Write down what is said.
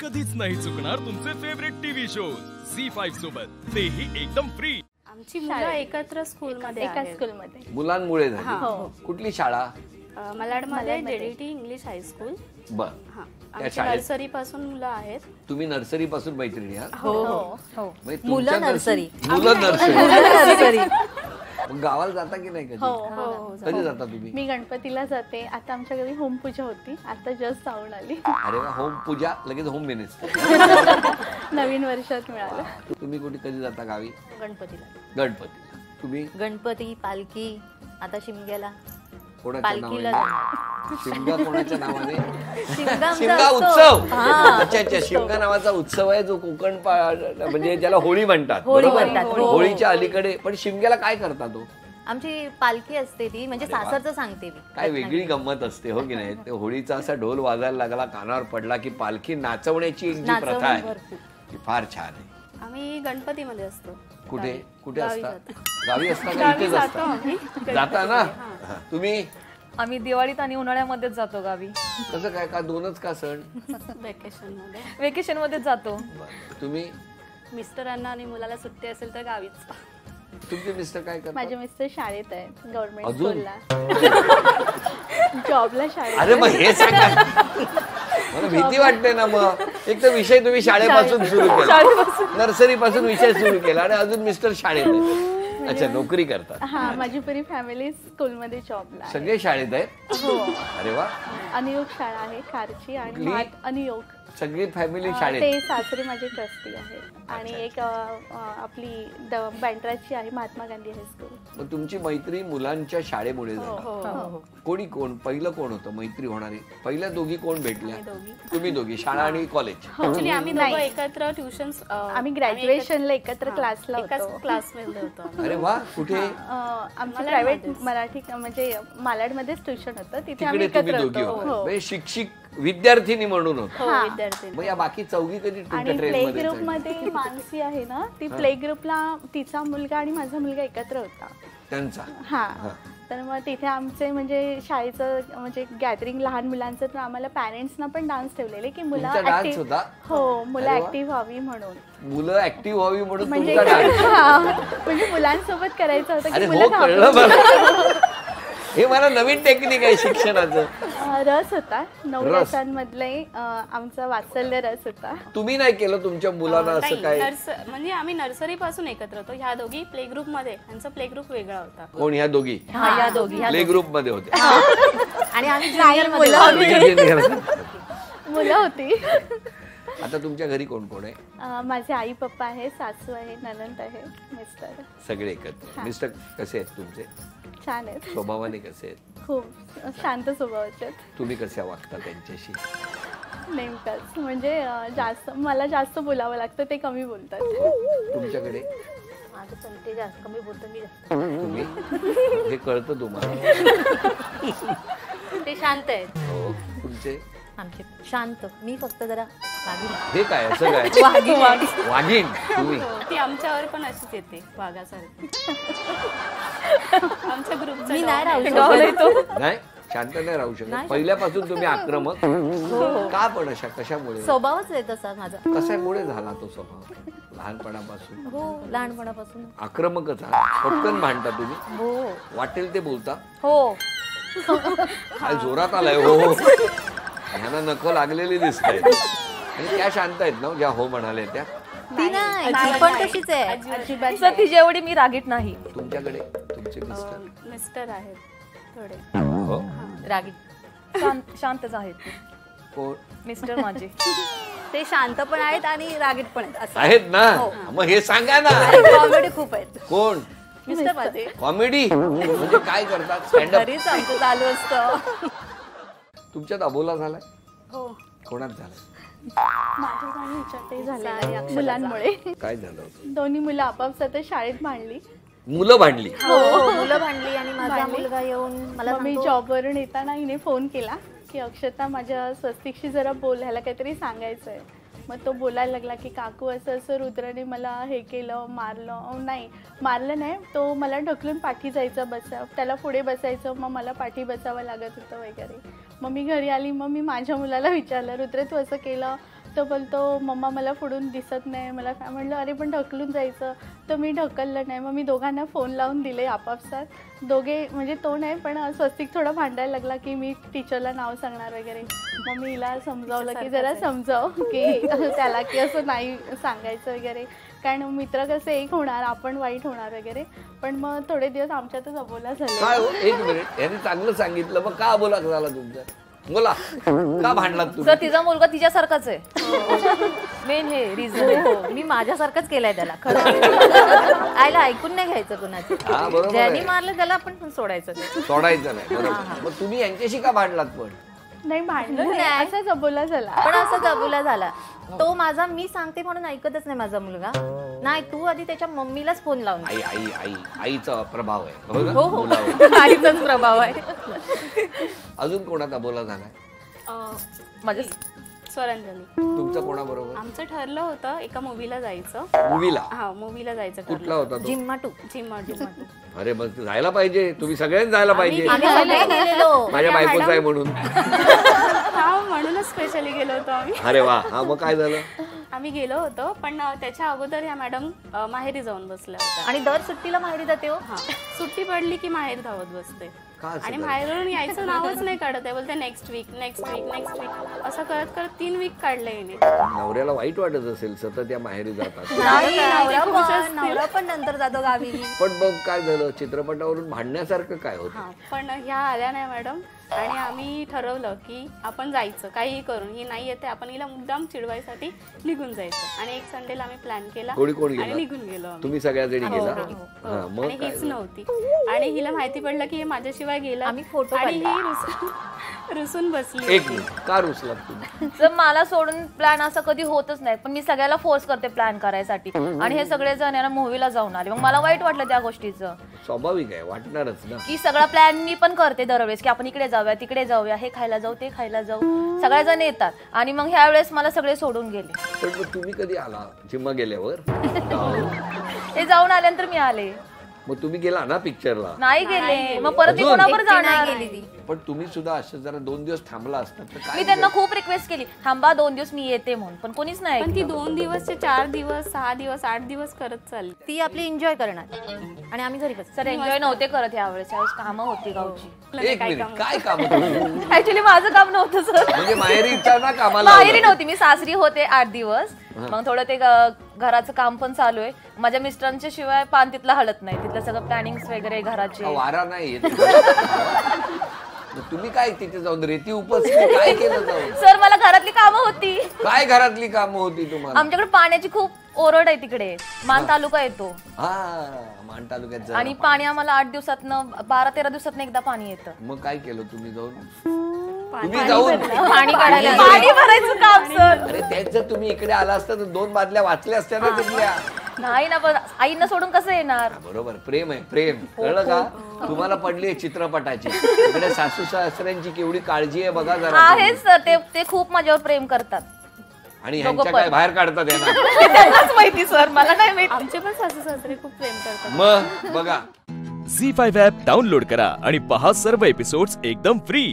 कधीच नाही चुकणार तुमचे फेवरेट टीव्ही शोज झी5 सोबत, तेही एकदम फ्री। आमची मुलं एकत्र स्कूलमध्ये एका स्कूलमध्ये मुलांमुळे झाली। हो. कुठली शाळा? मलाडमध्ये जेडीटी इंग्लिश हायस्कूल। बर, आमची नर्सरी पासून मुलं आहेत। तुम्ही नर्सरी पासून मैत्रिणी आहात? हो हो मुलं नर्सरी। मग गावाला जाता की नाही कधी? हो कधी जाता तुम्ही? मी गणपतीला जाते। आता आमच्या घरी होम पूजा होती, आता जस्ट जाऊन आली। अरे वा, होम पूजा लगेच होम मिनिस्टर नवीन वर्षात मिळालं। तुम्ही कुठे कधी जाता गावी? गणपतीला। गणपती। तुम्ही? गणपती, पालखी, आता शिमग्याला। कोणाच्या पालखीला नावाने? शिमगा कोणाच्या नावाने? शिमगा शिमगा उत्सव। अच्छा अच्छा, शिमगा नावाचा उत्सव आहे जो कोकण म्हणजे ज्याला होळी म्हणतात। होळी बरोबर? म्हणतात, हो. होळीच्या अलीकडे पण शिमग्याला काय करता तो? आमची पालखी असते ती, म्हणजे अरे वा. सासरचं सांगते मी। काय वेगळी गंमत असते हो की नाही? ते होळीचा असा ढोल वाजायला लागला, कानावर पडला की पालखी नाचवण्याची एक जी नाचवणी प्रथा आहे भरपूर. ती फार छान आहे। आम्ही गणपतीमध्ये असतो। कुठे कुठे गावी असता? जातो. गावी असता का गावी इथेच जातो असता? आम्ही। जाता ना? हा. तुम्ही आम्ही दिवाळीत आणि उन्हाळ्यामध्येच जातो गावी। कसं काय, का दोनच का सण? वेकेशन मध्ये वेकेशन मध्येच जातो। तुम्ही? मिस्टरांना आणि मुलाला सुट्टी असेल तर गावीच। तुमचे मिस्टर काय करतात? माझे मिस्टर शाळेत आहेत, गव्हर्नमेंट अजून? स्कूलला। जॉबला शाळेत। अरे मग हे सांगा, मला भीती वाटते ना। मग एक तर विषय तुम्ही शाळेपासून सुरू केला, नर्सरी पासून विषय सुरू केला आणि अजून मिस्टर शाळेत आहेत। अच्छा, नोकरी करतात? हा, माझी पुरी फॅमिली स्कूलमध्ये जॉबला आहे। सगळे शाळेत आहेत? हो। अरे वा, अनियोग शाळा आहे खारची आणि कुठली? अनियोग। सगळी फॅमिली शाळेत? ते सासरे माझे ट्रस्टी आहेत आणि एक आपली बँड्राची आहे, महात्मा गांधी हायस्कूल। मग तुमची मैत्री मुलांच्या शाळेमुळे झाली? हो। कोणी कोण पहिलं कोण होतं मैत्री होणारी? पहिल्या दोघी कोण भेटल्या? दोघी। तुम्ही दोघी, शाळा आणि कॉलेज? ऍक्च्युली आम्ही दोघं नाही. एकत्र ट्युशन, आम्ही ग्रॅज्युएशनला एकत्र क्लासला एकाच होतो। क्लासमध्ये होतो। अरे वा, कुठे? आमचं प्रायव्हेट मराठी म्हणजे मालाडमध्येच ट्युशन होतं, तिथे आम्ही तिकडे तुम्ही एकत्र दोघी होतो। होता, हो. म्हणजे शिक्षिक विद्यार्थिनी म्हणून होता। हो, हा. विद्यार्थी। मग या बाकी चौघी कधी आणि तुमच्या प्ले ट्रेन मध्ये ग्रुप चढल्या? मध्ये मानसी आहे ना, ती प्ले ग्रुपला तिचा मुलगा आणि माझा मुलगा एकत्र होता। त्यांचा? हा, तर मग तिथे आमचे म्हणजे शाळेचं म्हणजे गॅदरिंग लहान मुलांचं, तर आम्हाला पॅरेंट्सना पण डान्स ठेवलेले की मुलं तुमचा डान्स active- होता? हो, मुलं अरे वा. ऍक्टिव्ह व्हावी म्हणून। मुलं ऍक्टिव्ह व्हावी म्हणून म्हणजे तुमचा डान्स? हा, म्हणजे मुलांसोबत करायचं होतं अरे की हो, मुलं कळलं घाबरून- मला। हे मला नवीन टेक्निक आहे शिक्षणाचं। रस होता 9 रस. वर्षांमधले आमचा वात्सल्य रस होता। तुम्ही नाही केलं तुमच्या मुलांना असं नाही, काय? म्हणजे आम्ही नर्सरी पासून एकत्र होतो। ह्या दोघी प्ले ग्रुप मध्ये, यांचा प्ले ग्रुप वेगळा होता। कोण? ह्या दोघी हा, या दोघी, ह्या प्ले ग्रुप मध्ये होते? आणि आम्ही junior मध्ये आम्ही junior. मुलं होती। आता तुमच्या घरी कोण कोण आहे? माझे आई पप्पा आहे, सासू आहे, ननंद आहे, मिस्टर। सगळे एकत्र। मिस्टर कसे आहेत तुमचे? छान आहेत, स्वभावाने कसे आहेत? खूप शांत स्वभावाचे आहेत। तुम्ही कसे वागता त्यांच्याशी? नेमकंच म्हणजे मला जास्त बोलावं लागतं, ते कमी बोलतात। तुमच्याकडे? माझं पण ते जास्त कमी बोलतो, मी जास्त. तुम्ही? हे कळतं तुम्हाला? ते शांत आहेत। हो. तुमचे? आमचे शांत, मी फक्त जरा वाघीण. हे काय असं काय? वाघीण तुम्ही? ती आमच्यावर पण अशीच येते वाघासारखी। आमच्या ग्रुपचा मी नाही राहू शकत. नाही, शांत नाही राहू शकत? पहिल्यापासून तुम्ही आक्रमक का? पण अशा कशामुळे? स्वभावच आहे तसा माझा। कशामुळे झाला तो स्वभाव? लहानपणापासून? हो, लहानपणापासून। आक्रमकच आहात? पटकन भांडता तुम्ही? हो वाटेल ते बोलता? हो। काय जोरात आलाय हो? ह्यांना नख लागलेली दिसत आहेत। आणि त्या शांत आहेत ना ज्या हो म्हणाले त्या? ती नाही, ती पण तशीच आहे। अजिबात सर तिच्या एवढी मी रागीट नाही। तुमच्याकडे तुमचे मिस्टर? मिस्टर आहेत थोडे। हो. रागीट शांतच आहेत ते। कोण? मिस्टर माझे ते शांत पण आहेत आणि रागीट पण आहेत असं। आहेत ना? मग हे सांगा ना। कॉमेडी खूप आहेत। कोण? मिस्टर माझे कॉमेडी म्हणजे काय करतात? स्टँडअप? घरीच आमचं चालू असतं। तुमच्यात अबोला झालाय? हो, कोणात झालाय? माझ्या आणि हिच्यातही झालेलं मुलांमुळे। काय झालं होतं? दोन्ही मुलं आपापसात शाळेत भांडली। मुलं भांडली? हो, मुलं भांडली आणि माझा मुलगा येऊन मला मी सांगतो, जॉबवरून येताना हिने फोन केला की अक्षता माझ्या स्वस्तिकशी जरा बोल, ह्याला काहीतरी सांगायचंय। मग तो बोलायला लागला की काकू असं असं रुद्राने मला हे केलं, मारलं। नाही, मारलं नाही, तो मला ढकलून पाठी जायचा, त्याला पुढे बसायचं, मग मला पाठी बसावं लागत होतं वगैरे। मग मी घरी आली, मग मी माझ्या मुलाला विचारलं रुद्र तू असं केलं? तर बोलतो मम्मा मला पुढून दिसत नाही मला काय. म्हणलं अरे पण ढकलून जायचं. तर मी ढकललं नाही. मग मी दोघांना फोन लावून दिले आपापसात. दोघे म्हणजे तो नाही पण स्वस्तिक थोडा भांडायला लागला की मी टीचरला नाव सांगणार वगैरे. मग मी हिला समजावलं की जरा समजाव की त्याला की असं नाही सांगायचं वगैरे, कारण मित्र कसे एक होणार आपण वाईट होणार वगैरे. पण मग थोडे दिवस आमच्यातच अबोला झाले. काय हो, एक मिनिट, यांनी चांगलं सांगितलं, मग का अबोला झाला तुमचा? बोला, का भांडलात तुम्ही? सर तिचा मुलगा तिच्यासारखाच आहे. मेन हे रिझन. मी माझ्यासारखंच केलंय त्याला खरं. आयला ऐकून नाही घ्यायचं कुणाचं. हा बरोबर ज्यांनी आहे. मारलं त्याला आपण पण सोडायचं नाही. सोडायचं नाही, बरोबर. मग तुम्ही यांच्याशी का भांडलात पण? नाही भांडलं नाही, असाच अबोला झाला. पण असं कबुला झाला तो माझा. मी सांगते म्हणून ऐकतच नाही माझा मुलगा. नाही तू आधी त्याच्या मम्मीलाच फोन लावून आई आई आई आईचा प्रभाव आहे, बरोबर? हो हो मुलावर. आईचाच प्रभाव आहे. अजून कोणाचा अबोला झालाय? माझ्या स्वरांजली. तुमचा कोणाबरोबर? आमचं ठरलं होतं एका मूवीला जायचं. मूवीला? हा मूवीला जायचं कुठला ठरलं. होता तो? जिम्माटू. जिम्माटू. अरे मग जायला पाहिजे, तुम्ही सगळ्यांनी जायला पाहिजे. आम्ही सगळे गेलेलो. माझ्या बायकोच आहे म्हणून. हा म्हणूनच स्पेशली गेलो होतो आम्ही. अरे वा. हा मग काय झालं? आम्ही गेलो होतो पण त्याच्या अगोदर ह्या मॅडम माहेरी जाऊन बसल्या होत्या. आणि दर सुट्टीला माहेरी जाते हो. हा सुट्टी पडली की माहेर धावत बसते. का असं आणि करते? माहेरून यायचं नावच नाही काढत आहे. बोलते next week next week next week असं करत करत 3 वीक काढले हिने. नवऱ्याला वाईट वाटत असेल सतत या माहेरी जातात. नाही, नवरा नवरा पण नंतर जातो गावी. पण मग काय झालं, चित्रपटावरून भांडण्यासारखं काय होतं? हा पण ह्या आल्या नाही मॅडम. आणि आम्ही ठरवलं की आपण जायचं काहीही करून. ही नाही येते आपण हिला मुद्दाम चिडवायसाठी निघून जायचं. आणि एक संडेला आम्ही प्लॅन केला कोणी कोणी आणि गेला? निघून गेलो आम्ही. तुम्ही सगळ्या जणी गेला? हो. हा, मग आणि काय हीच झालं? नव्हती. आणि हिला माहिती पडलं की हे माझ्याशिवाय गेला. आम्ही फोटो आणि ही रुसून बसली एक होती. मिनिट, का रुसलात तुम्ही? जर मला सोडून प्लॅन असा कधी होतच नाही, पण मी सगळ्याला फोर्स करते प्लॅन करायसाठी. आणि हे सगळे जण ना मूवीला जाऊन आले. मग मला वाईट वाटलं त्या गोष्टीचं, स्वाभाविक आहे, वाटणारच ना. की सगळा प्लॅन मी पण करते दरवेळेस, की आपण इकडे जाऊया तिकडे जाऊया, हे खायला जाऊ ते खायला जाऊ. सगळेजण येतात आणि मग ह्या वेळेस मला सगळे सोडून गेले. पण मग तुम्ही कधी आला जिम्मा गेल्यावर? हे जाऊन आल्यानंतर मी आले. मग तुम्ही गेला ना पिक्चरला? नाही गेले. मग परत मी अजून? कोणावर एकटी नाही जाणार? गेली ती. पण तुम्ही सुद्धा असं जरा 2 दिवस थांबला असतात तर काय? मी त्यांना खूप रिक्वेस्ट केली, थांबा 2 दिवस मी येते म्हणून, पण कोणीच नाही पण ती ऐकलं. 2 दिवसचे 4 दिवस 6 दिवस 8 दिवस करत चालली. ती आपली एन्जॉय करणार आणि आम्ही घरी बस. सर एन्जॉय नव्हते करत यावेळेस. यावेळेस कामं होती गावची. एक मिनिट, काय काम होतं? ऍक्च्युली माझं काम नव्हतं सर. म्हणजे माहेरीच्या ना कामाला माहेरी लावलं? नव्हती, मी सासरी होते 8 दिवस. मग थोडं ते घराचं काम पण चालू आहे. माझ्या मिस्टरांच्या शिवाय पान तिथलं हलत नाही. तिथलं सगळं प्लॅनिंग वगैरे घराचे. वारा नाही येत. मग तुम्ही काय तिथे जाऊन रेती उपसली, काय केलं जाऊन? सर मला घरातली कामं होती. काय घरातली कामं होती तुम्हाला? आमच्याकडे पाण्याची खूप ओरड आहे तिकडे. मान तालुका येतो हा, मान तालुक्यात जरा आणि पाणी आम्हाला 8 दिवसातनं 12-13 दिवसातनं एकदा पाणी येतं. मग काय केलं तुम्ही जाऊन? तुम्ही जाऊन पाणी काढायला पाणी भरायचं काम सर. अरे त्याच जर तुम्ही इकडे आला असता तर 2 बादल्या वाचल्या असत्या ना तिथल्या. नाही ना, पण आईंना सोडून कसं येणार? बरोबर, प्रेम आहे प्रेम, कळलं का? तुम्हाला पडली आहे चित्रपटाची. इकडे सासू सासऱ्यांची केवढी काळजी आहे बघा जरा. आहेच सर, ते खूप माझ्यावर प्रेम करतात. आणि ह्यांच्या काय बाहेर काढतात यांना? त्यांनाच माहिती सर, मला नाही माहिती. आमचे पण सासू सासरे खूप प्रेम करतात. मग बघा, झी5 ॲप डाउनलोड करा आणि पहा सर्व एपिसोड्स एकदम फ्री.